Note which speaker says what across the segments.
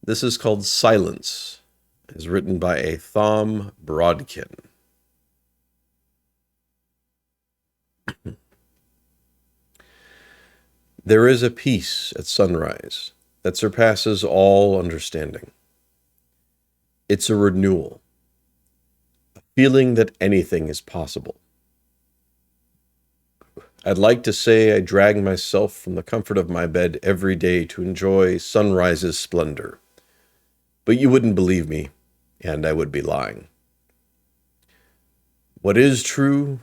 Speaker 1: This is called Silence. It is written by a Thom Brodkin. There is a peace at sunrise that surpasses all understanding. It's a renewal, a feeling that anything is possible. I'd like to say I drag myself from the comfort of my bed every day to enjoy sunrise's splendor, but you wouldn't believe me, and I would be lying. What is true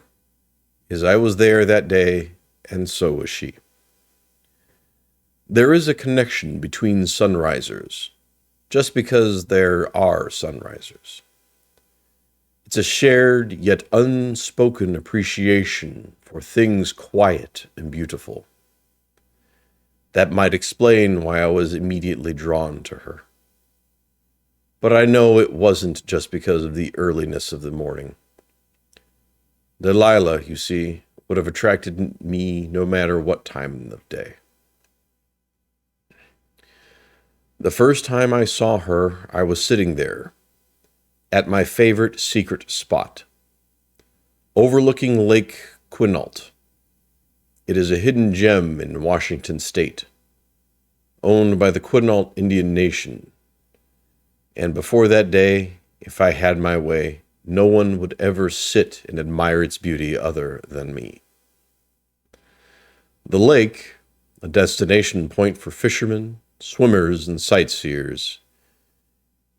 Speaker 1: is I was there that day, and so was she. There is a connection between sunrisers, just because there are sunrisers. It's a shared yet unspoken appreciation for things quiet and beautiful. That might explain why I was immediately drawn to her. But I know it wasn't just because of the earliness of the morning. Delilah, you see, would have attracted me no matter what time of day. The first time I saw her, I was sitting there, at my favorite secret spot, overlooking Lake Quinault. It is a hidden gem in Washington State, owned by the Quinault Indian Nation. And before that day, if I had my way, no one would ever sit and admire its beauty other than me. The lake, a destination point for fishermen, swimmers, and sightseers,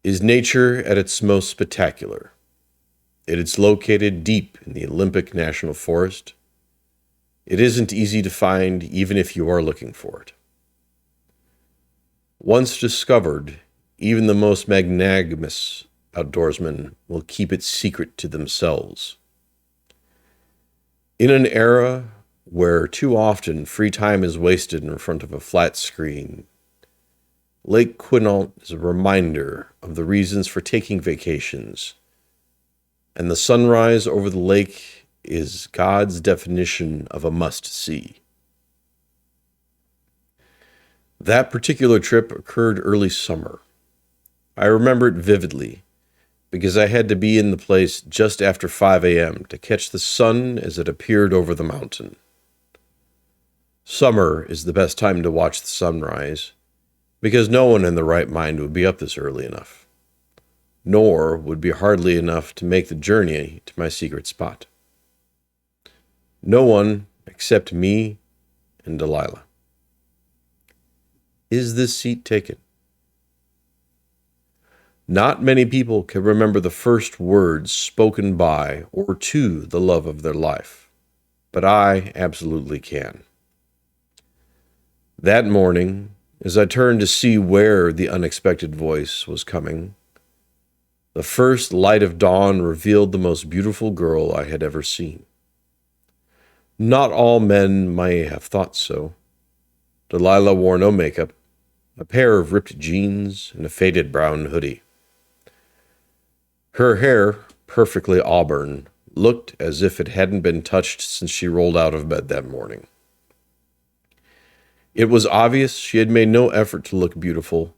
Speaker 1: is nature at its most spectacular. It is located deep in the Olympic National Forest. It isn't easy to find even if you are looking for it. Once discovered, even the most magnanimous outdoorsmen will keep it secret to themselves. In an era where too often free time is wasted in front of a flat screen, Lake Quinault is a reminder of the reasons for taking vacations, and the sunrise over the lake is God's definition of a must-see. That particular trip occurred early summer. I remember it vividly because I had to be in the place just after 5 a.m. to catch the sun as it appeared over the mountain. Summer is the best time to watch the sunrise, because no one in the right mind would be up this early enough, nor would be hardly enough to make the journey to my secret spot. No one except me and Delilah. Is this seat taken? Not many people can remember the first words spoken by or to the love of their life, but I absolutely can. That morning, as I turned to see where the unexpected voice was coming, the first light of dawn revealed the most beautiful girl I had ever seen. Not all men may have thought so. Delilah wore no makeup, a pair of ripped jeans, and a faded brown hoodie. Her hair, perfectly auburn, looked as if it hadn't been touched since she rolled out of bed that morning. It was obvious she had made no effort to look beautiful,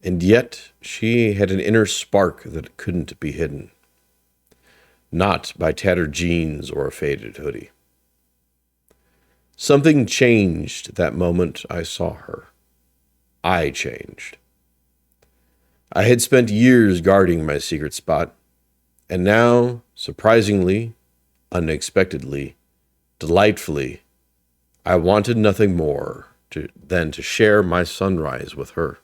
Speaker 1: and yet she had an inner spark that couldn't be hidden. Not by tattered jeans or a faded hoodie. Something changed that moment I saw her. I changed. I had spent years guarding my secret spot, and now, surprisingly, unexpectedly, delightfully, I wanted nothing more than to share my sunrise with her.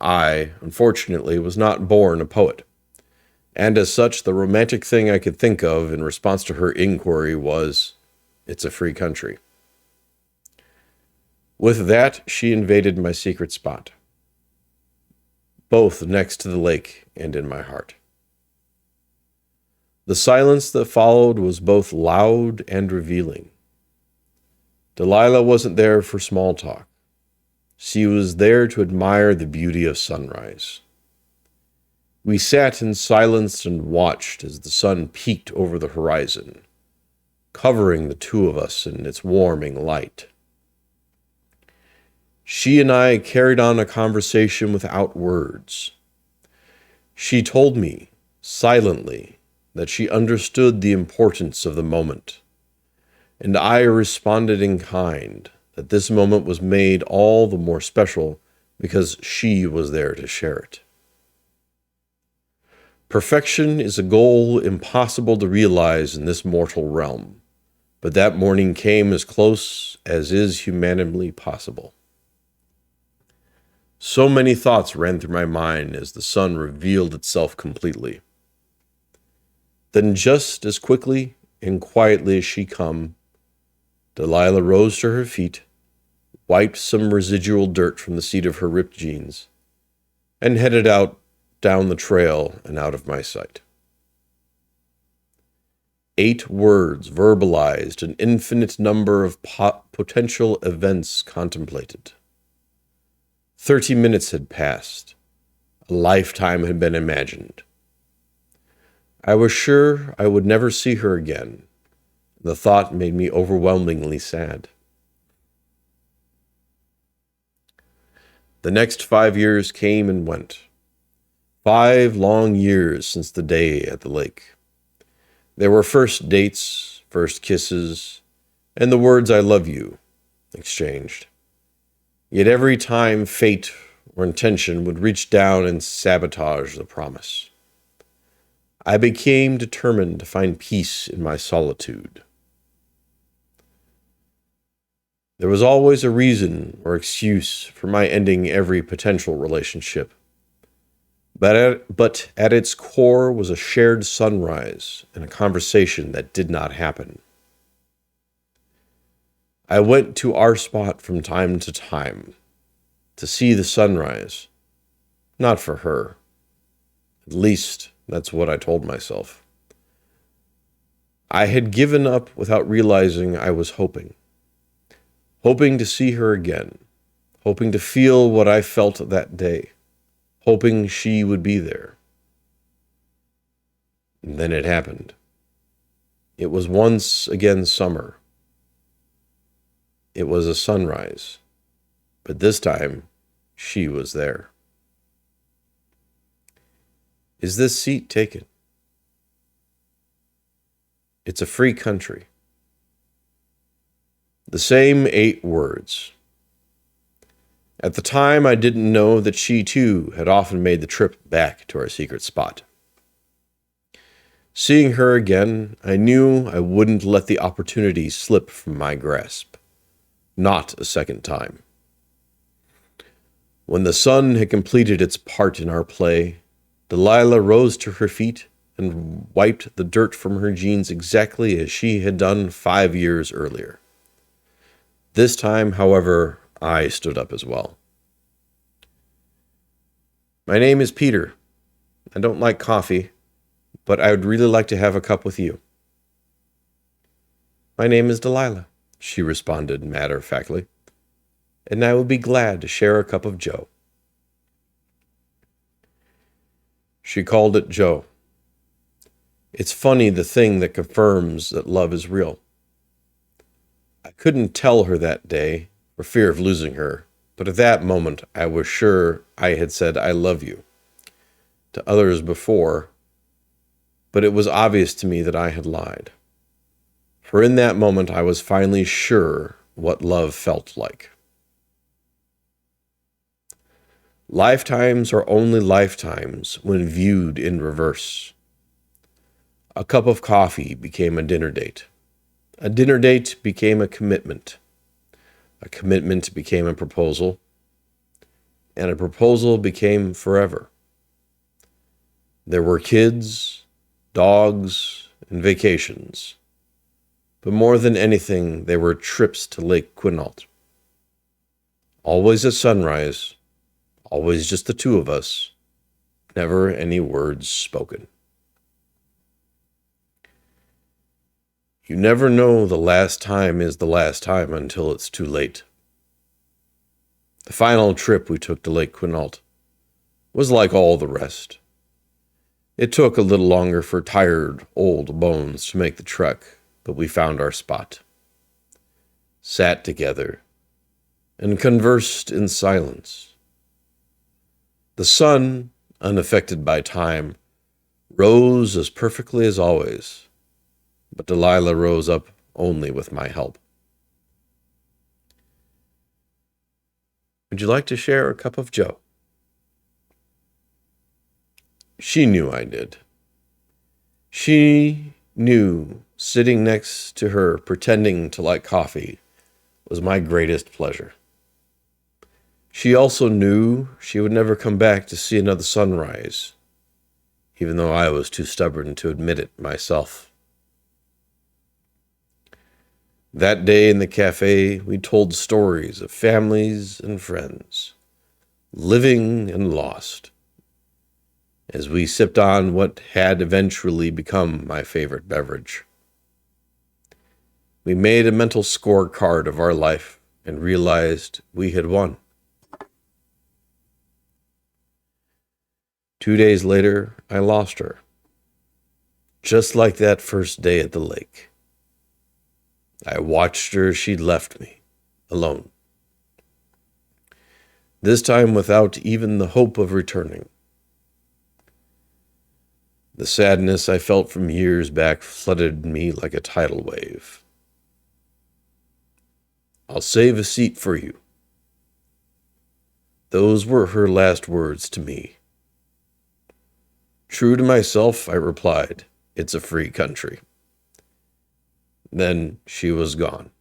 Speaker 1: I, unfortunately, was not born a poet, and as such, the romantic thing I could think of in response to her inquiry was, "It's a free country." With that, she invaded my secret spot, both next to the lake and in my heart. The silence that followed was both loud and revealing. Delilah wasn't there for small talk. She was there to admire the beauty of sunrise. We sat in silence and watched as the sun peeked over the horizon, covering the two of us in its warming light. She and I carried on a conversation without words. She told me, silently, that she understood the importance of the moment, and I responded in kind that this moment was made all the more special because she was there to share it. Perfection is a goal impossible to realize in this mortal realm, but that morning came as close as is humanly possible. So many thoughts ran through my mind as the sun revealed itself completely. Then just as quickly and quietly as she come, Delilah rose to her feet, wiped some residual dirt from the seat of her ripped jeans, and headed out down the trail and out of my sight. 8 words verbalized an infinite number of potential events contemplated. 30 minutes had passed. A lifetime had been imagined. I was sure I would never see her again. The thought made me overwhelmingly sad. The next 5 years came and went. 5 long years since the day at the lake. There were first dates, first kisses, and the words "I love you" exchanged. Yet every time fate or intention would reach down and sabotage the promise. I became determined to find peace in my solitude. There was always a reason or excuse for my ending every potential relationship. But at its core was a shared sunrise and a conversation that did not happen. I went to our spot from time to time to see the sunrise, not for her. At least that's what I told myself. I had given up without realizing I was hoping to see her again, hoping to feel what I felt that day, hoping she would be there. And then it happened. It was once again summer. It was a sunrise, but this time she was there. Is this seat taken? It's a free country. The same 8 words. At the time, I didn't know that she, too, had often made the trip back to our secret spot. Seeing her again, I knew I wouldn't let the opportunity slip from my grasp. Not a second time. When the sun had completed its part in our play, Delilah rose to her feet and wiped the dirt from her jeans exactly as she had done 5 years earlier. This time, however, I stood up as well. My name is Peter. I don't like coffee, but I would really like to have a cup with you. My name is Delilah, she responded matter-of-factly, and I would be glad to share a cup of Joe. She called it Joe. It's funny, the thing that confirms that love is real. I couldn't tell her that day for fear of losing her, but at that moment I was sure I had said "I love you" to others before, but it was obvious to me that I had lied. For in that moment I was finally sure what love felt like. Lifetimes are only lifetimes when viewed in reverse. A cup of coffee became a dinner date. A dinner date became a commitment. A commitment became a proposal. And a proposal became forever. There were kids, dogs, and vacations. But more than anything, there were trips to Lake Quinault. Always at sunrise, always just the 2 of us, never any words spoken. You never know the last time is the last time until it's too late. The final trip we took to Lake Quinault was like all the rest. It took a little longer for tired, old bones to make the trek, but we found our spot. Sat together and conversed in silence. The sun, unaffected by time, rose as perfectly as always, but Delilah rose up only with my help. Would you like to share a cup of joe? She knew I did. She knew sitting next to her pretending to like coffee was my greatest pleasure. She also knew she would never come back to see another sunrise, even though I was too stubborn to admit it myself. That day in the cafe, we told stories of families and friends, living and lost, as we sipped on what had eventually become my favorite beverage. We made a mental scorecard of our life and realized we had won. 2 days later, I lost her, just like that first day at the lake. I watched her as she left me, alone. This time without even the hope of returning. The sadness I felt from years back flooded me like a tidal wave. "I'll save a seat for you." Those were her last words to me. True to myself, I replied, "It's a free country." Then she was gone.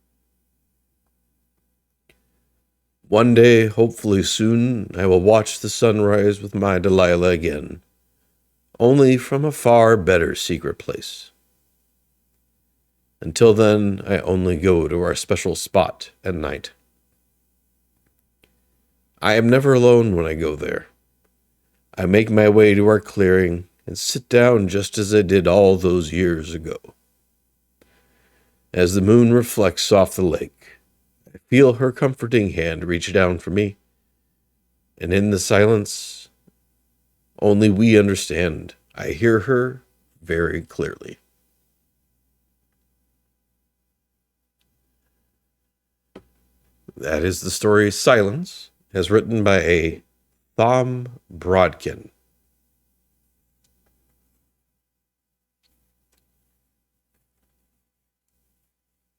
Speaker 1: One day, hopefully soon, I will watch the sunrise with my Delilah again, only from a far better secret place. Until then, I only go to our special spot at night. I am never alone when I go there. I make my way to our clearing and sit down just as I did all those years ago. As the moon reflects off the lake, I feel her comforting hand reach down for me, and in the silence, only we understand. I hear her very clearly. That is the story Silence, as written by a Thom Brodkin.